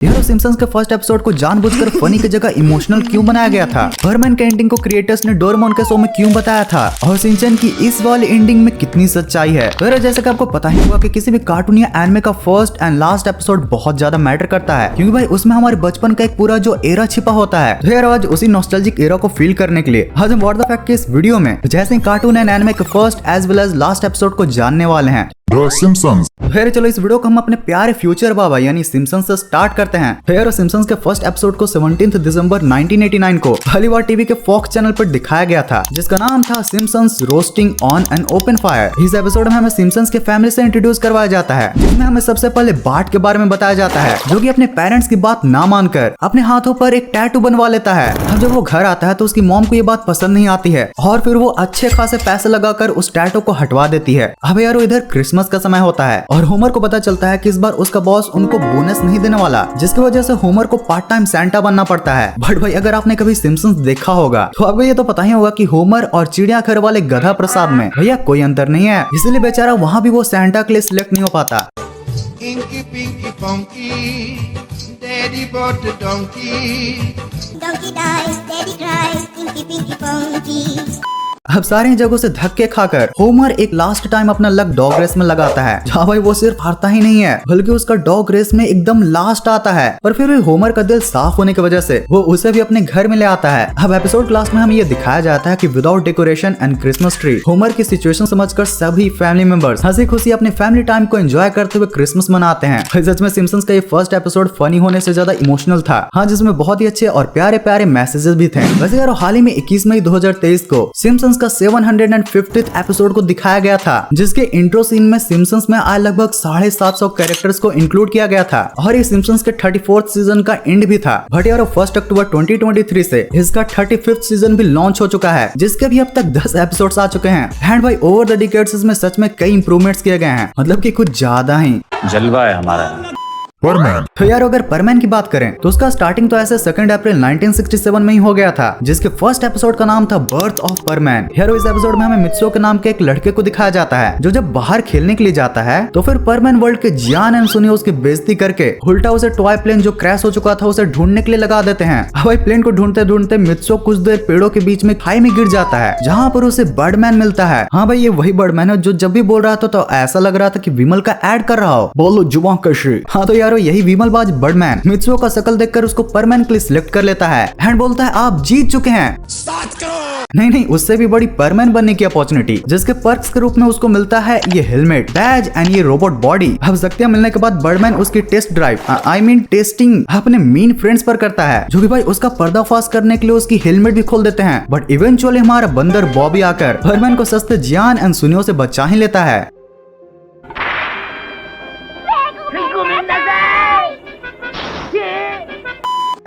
यार सिम्पसन्स के first episode को जानबूझकर फनी की जगह इमोशनल क्यों बनाया गया था? परमैन के एंडिंग को क्रिएटर्स ने डोरेमोन के शो में क्यों बताया था? और शिनचैन की इस वाली एंडिंग में कितनी सच्चाई है? तो जैसे कि आपको पता ही होगा कि किसी भी कार्टून या एनिमे का फर्स्ट एंड लास्ट एपिसोड बहुत ज्यादा मैटर करता है, क्योंकि भाई उसमें हमारे बचपन का एक पूरा जो एरा छिपा होता है। तो यार आज उसी नॉस्टैल्जिक एरा को फील करने के लिए आज हम व्हाट द फैक्ट के इस वीडियो में जैसे कार्टून एंड एनिमे के first as well as last episode को जानने वाले हैं। सिम्पसन्स। फिर चलो इस वीडियो को हम अपने प्यारे फ्यूचर बाबा यानी सिम्पसन्स से स्टार्ट करते हैं। फिर सिम्पसन्स के फर्स्ट एपिसोड को 17 दिसंबर 1989 को हॉलीवुड टीवी के फॉक्स चैनल पर दिखाया गया था, जिसका नाम था Simpsons roasting on an open fire. इस एपिसोड में हमें सिम्पसन्स के फैमिली से इंट्रोड्यूस करवाया जाता है, जिसमें हमें सबसे पहले बार्ट के बारे में बताया जाता है, जो कि अपने पेरेंट्स की बात ना मानकर अपने हाथों पर एक टैटू बनवा लेता है। अब जब वो घर आता है तो उसकी मॉम को ये बात पसंद नहीं आती है और फिर वो अच्छे खासे पैसे लगाकर उस टैटू को हटवा देती है। अब यार इधर क्रिसमस का समय होता है और होमर को पता चलता है कि इस बार उसका बॉस उनको बोनस नहीं देने वाला, जिसकी वजह से होमर को पार्ट टाइम सैंटा बनना पड़ता है। बट भाई अगर आपने कभी सिम्पसन्स देखा होगा तो आपको ये तो पता ही होगा कि होमर और चिड़ियाघर वाले गधा प्रसाद में भैया कोई अंतर नहीं है, इसलिए बेचारा वहाँ भी वो सैंटा के लिए सिलेक्ट नहीं हो पाता। Inky Pinky Funky, Daddy bought the donkey. Donkey dies, daddy cries, Inky Pinky Funky. अब सारी जगहों से धक्के खाकर होमर एक लास्ट टाइम अपना लक डॉग रेस में लगाता है, जहाँ भाई वो सिर्फ हारता ही नहीं है बल्कि उसका डॉग रेस में एकदम लास्ट आता है। पर फिर भी होमर का दिल साफ होने की वजह से वो उसे भी अपने घर में ले आता है। अब एपिसोड लास्ट में हमें ये दिखाया जाता है कि without decoration and Christmas tree Homer की सिचुएशन समझकर सभी फैमिली मेंबर्स हंसी खुशी अपने फैमिली टाइम को एंजॉय करते हुए क्रिसमस मनाते हैं। सच में सिम्पसन्स का ये फर्स्ट एपिसोड फनी होने से ज्यादा इमोशनल था, हाँ, जिसमें बहुत ही अच्छे और प्यारे प्यारे मैसेजेस भी थे। वैसे यार हाल ही में 21 मई 2023 को सिम्पसन्स का 750th एपिसोड को दिखाया गया था, जिसके इंट्रो सीन में सिम्पसन्स में आए लगभग 750 कैरेक्टर्स को इंक्लूड किया गया था और ये सिम्पसन्स के 34th सीजन का एंड भी था। बट यार 1 अक्टूबर 2023 से इसका 35th सीजन भी लॉन्च हो चुका है, जिसके भी अब तक 10 एपिसोड्स आ चुके हैं। एंड भाई ओवर द डिकेड्स इसमें सच में कई इंप्रूवमेंट्स किए गए हैं, मतलब कि कुछ ज्यादा ही जलवा है हमारा। परमैन। तो यार अगर परमैन की बात करें तो उसका स्टार्टिंग तो ऐसे 2 अप्रैल 1967 में ही हो गया था, जिसके फर्स्ट एपिसोड का नाम था बर्थ ऑफ परमैन। यार इस एपिसोड में हमें मित्सुओ के नाम के एक लड़के को दिखाया जाता है, जो जब बाहर खेलने के लिए जाता है तो फिर परमैन वर्ल्ड के जियान एंड सुनियो उसकी बेइज्जती करके उल्टा उसे टॉय प्लेन जो क्रैश हो चुका था उसे ढूंढने के लिए लगा देते हैं। अब भाई प्लेन को ढूंढते ढूंढते मित्सुओ कुछ देर पेड़ों के बीच में खाई में गिर जाता है, जहाँ पर उसे बर्डमैन मिलता है। हाँ भाई ये वही बर्डमैन है जो जब भी बोल रहा था तो ऐसा लग रहा था कि विमल का एड कर रहा हो, बोलो जुबान कशी। हाँ तो यार यही विमल बर्डमैन मित्सुओ का शकल देखकर उसको परमैन के लिए सिलेक्ट कर लेता है एंड बोलता है आप जीत चुके हैं 7 करोड़। नहीं उससे भी बड़ी परमैन बनने की अपॉर्चुनिटी, जिसके पर्क्स के रूप में उसको मिलता है ये हेलमेट, बैज एंड ये रोबोट बॉडी। अब शक्तियां मिलने के बाद बर्डमैन उसकी टेस्ट ड्राइव टेस्टिंग अपने मीन फ्रेंड्स पर करता है, जो कि भाई उसका पर्दाफाश करने के लिए उसकी हेलमेट भी खोल देते हैं। बट इवेंचुअली हमारा बंदर बॉबी आकर बर्डमैन को सस्ते जियान एंड सुनियो से बचा ही लेता है।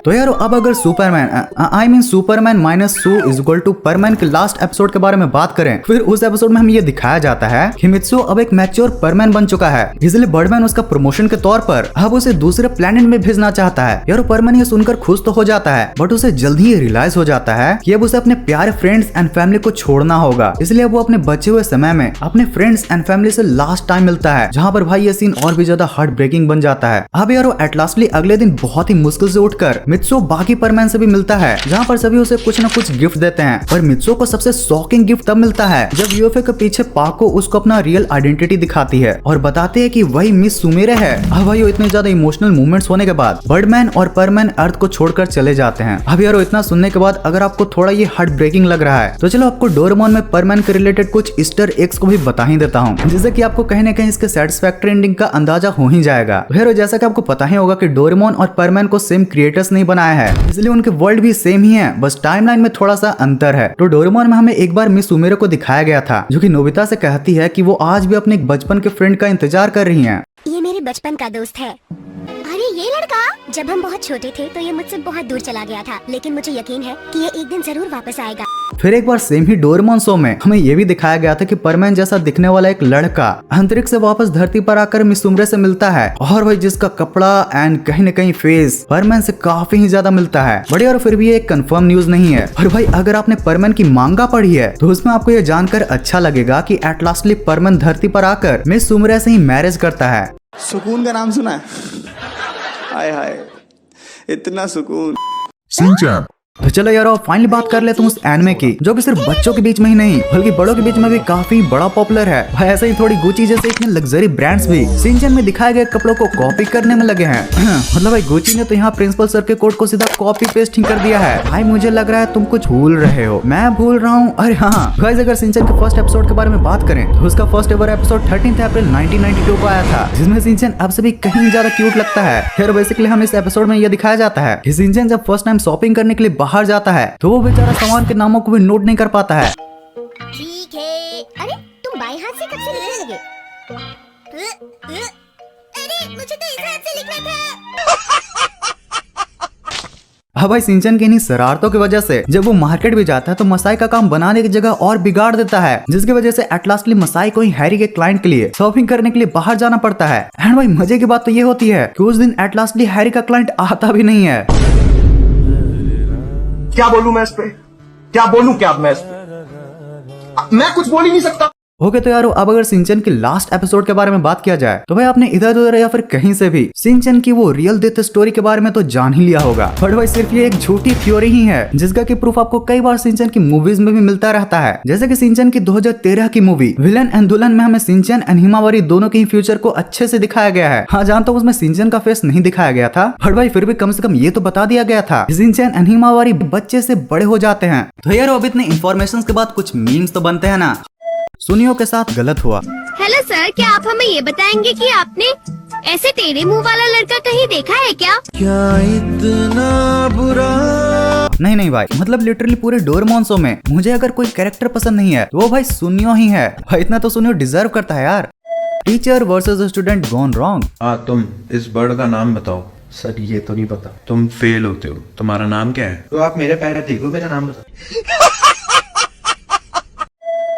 तो यार अब अगर Superman minus su is equal to perman के लास्ट एपिसोड के बारे में बात करें, फिर उस एपिसोड में हमें ये दिखाया जाता है कि मित्सुओ अब एक मैच्योर परमैन बन चुका है, इसलिए बर्डमैन उसका प्रमोशन के तौर पर अब उसे दूसरे प्लेनेट में भेजना चाहता है। यार परमैन ये सुनकर खुश तो हो जाता है, बट उसे जल्दी ही रियलाइज हो जाता है कि अब उसे अपने प्यारे फ्रेंड्स एंड फैमिली को छोड़ना होगा, इसलिए वो अपने बचे हुए समय में अपने फ्रेंड्स एंड फैमिली से लास्ट टाइम मिलता है, जहाँ पर भाई ये सीन और भी ज्यादा हार्ट ब्रेकिंग बन जाता है। अब यार एट लास्टली अगले दिन बहुत ही मुश्किल से उठकर मित्सुओ बाकी परमैन से भी मिलता है, जहाँ पर सभी उसे कुछ न कुछ गिफ्ट देते हैं। पर मित्सुओ को सबसे शॉकिंग गिफ्ट तब मिलता है जब यूएफए के पीछे पाको उसको अपना रियल आइडेंटिटी दिखाती है और बताते हैं कि वही मिस सुमेरे है। अब भाई इतने ज्यादा इमोशनल मूवमेंट्स होने के बाद बर्डमैन और परमैन अर्थ को छोड़कर चले जाते हैं। अब यार इतना सुनने के बाद अगर आपको थोड़ा ये हार्ट ब्रेकिंग लग रहा है तो चलो आपको डोरेमोन में परमैन के रिलेटेड कुछ ईस्टर एग्स को भी बता ही देता हूँ, जिससे कि आपको कहीं न कहीं इसके सेटिस्फैक्टरी एंडिंग का अंदाजा हो ही जाएगा। फिर जैसा कि आपको पता ही होगा कि डोरेमोन और परमैन को सेम क्रिएटर्स नहीं बनाया है, इसलिए उनके वर्ल्ड भी सेम ही है, बस टाइमलाइन में थोड़ा सा अंतर है। तो डोरेमोन में हमें एक बार मिस सुमेरो को दिखाया गया था, जो कि नोबिता से कहती है कि वो आज भी अपने एक बचपन के फ्रेंड का इंतजार कर रही हैं। ये मेरे बचपन का दोस्त है। अरे ये लड़का, जब हम बहुत छोटे थे तो ये मुझसे बहुत दूर चला गया था, लेकिन मुझे यकीन है कि ये एक दिन जरूर वापस आएगा। फिर एक बार सेम ही डोरेमोन शो में हमें ये भी दिखाया गया था कि परमैन जैसा दिखने वाला एक लड़का अंतरिक्ष से वापस धरती पर आकर मिस सुमरे से मिलता है, और भाई जिसका कपड़ा एंड कहीं न कहीं फेस परमैन से काफी ही ज्यादा मिलता है। बड़ी और फिर भी ये एक कंफर्म न्यूज नहीं है। और भाई अगर आपने परमैन की मांगा पढ़ी है तो उसमें आपको ये जानकर अच्छा लगेगा कि एट लास्टली परमैन धरती पर आकर मिस सुमरे से ही मैरिज करता है। सुकून का नाम सुना है? हाय हाय, इतना सुकून। Shin-chan, तो चलो यार फाइनली बात कर लेते हैं उस एनिमे की जो कि सिर्फ बच्चों के बीच में ही नहीं बल्कि बड़ों के बीच में भी काफी बड़ा पॉपुलर है। भाई ऐसे ही थोड़ी गुची जैसे इतने लग्जरी ब्रांड्स भी शिनचैन में दिखाए गए कपड़ों को कॉपी करने में लगे हैं। मतलब भाई गुची ने तो यहाँ प्रिंसिपल सर के कोट को सीधा कॉपी पेस्टिंग कर दिया है। भाई मुझे लग रहा है तुम कुछ भूल रहे हो। मैं भूल रहा हूँ? अरे हाँ गाइस, अगर शिनचैन के फर्स्ट एपिसोड के बारे में बात करें तो उसका फर्स्ट एवर एपिसोड 13 अप्रैल 1992 को आया था, जिसमें शिनचैन अब से भी कहीं ज्यादा क्यूट लगता है। फिर बेसिकली हम इस एपिसोड में यह दिखाया जाता है कि शिनचैन जब फर्स्ट टाइम शॉपिंग करने के लिए बाहर जाता है तो वो बेचारा सामान के नामों को भी नोट नहीं कर पाता है। ठीक है। अरे तुम बाएं हाथ से कब से लिखने लगे? अरे मुझे तो इस हाथ से लिखना था। हाँ भाई, शिनचैन की इन्हीं शरारतों की वजह से जब वो मार्केट भी जाता है तो मसाई का काम बनाने की जगह और बिगाड़ देता है, जिसकी वजह से एट लास्टली मसाई को ही हैरी के क्लाइंट के लिए शॉपिंग करने के लिए बाहर जाना पड़ता है। एंड भाई मजे की बात तो ये होती है कि उस दिन एट लास्टली हैरी का क्लाइंट आता भी नहीं है। क्या बोलूं मैं इस पे? क्या बोलूं क्या मैं इस पे? मैं कुछ बोल ही नहीं सकता। ओके तो यारो, अब अगर शिनचैन की लास्ट एपिसोड के बारे में बात किया जाए तो भाई आपने इधर उधर या फिर कहीं से भी शिनचैन की वो रियल डेथ स्टोरी के बारे में तो जान ही लिया होगा। बट भाई सिर्फ ये एक झूठी थ्योरी ही है जिसका की प्रूफ आपको कई बार शिनचैन की मूवीज में भी मिलता रहता है। जैसे कि शिनचैन की 2013 की मूवी विलन एंड दुल्हन में हमें शिनचैन एंड हिमावारी दोनों के ही फ्यूचर को अच्छे से दिखाया गया है। हाँ जानता हूँ उसमें शिनचैन का फेस नहीं दिखाया गया था, बट भाई फिर भी कम से कम ये तो बता दिया गया था शिनचैन एंड हिमावारी बच्चे से बड़े हो जाते हैं। तो यार अब इतने इन्फॉर्मेशन के बाद कुछ मीम्स तो बनते हैं ना। सुनियो के साथ गलत हुआ। हेलो सर, क्या आप हमें ये बताएंगे कि आपने ऐसे टेढ़े मुंह वाला लड़का कहीं देखा है क्या? नहीं भाई, मतलब लिटरली पूरे डोरेमोन शो में मुझे अगर कोई कैरेक्टर पसंद नहीं है तो वो भाई सुनियो ही है। भाई इतना तो सुनियो डिजर्व करता है यार। Teacher versus student gone wrong. तुम इस बर्ड का नाम बताओ। सर ये तो नहीं पता। तुम फेल होते हो, तुम्हारा नाम क्या है? तो आप मेरे पैर देखो, मेरा नाम बताओ।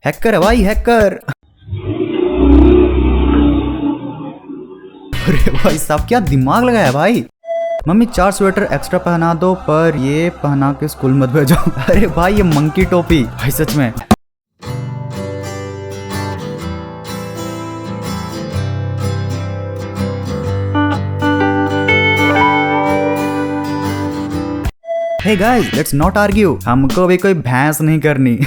हैकर है भाई, हैकर। अरे भाई साहब क्या दिमाग लगाया भाई। मम्मी 4 स्वेटर एक्स्ट्रा पहना दो पर ये पहना के स्कूल मत भेजो। अरे भाई ये मंकी टोपी भाई सच में। Hey guys, let's not argue. हमको भी कोई भैंस नहीं करनी।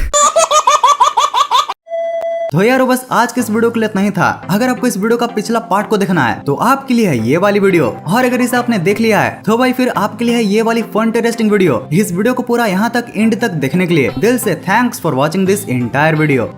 तो यारो बस आज के इस वीडियो के लिए इतना ही था। अगर आपको इस वीडियो का पिछला पार्ट को देखना है तो आपके लिए है ये वाली वीडियो, और अगर इसे आपने देख लिया है तो भाई फिर आपके लिए है ये वाली फन इंटरेस्टिंग वीडियो। इस वीडियो को पूरा यहाँ तक एंड तक देखने के लिए दिल से thanks for watching this entire video.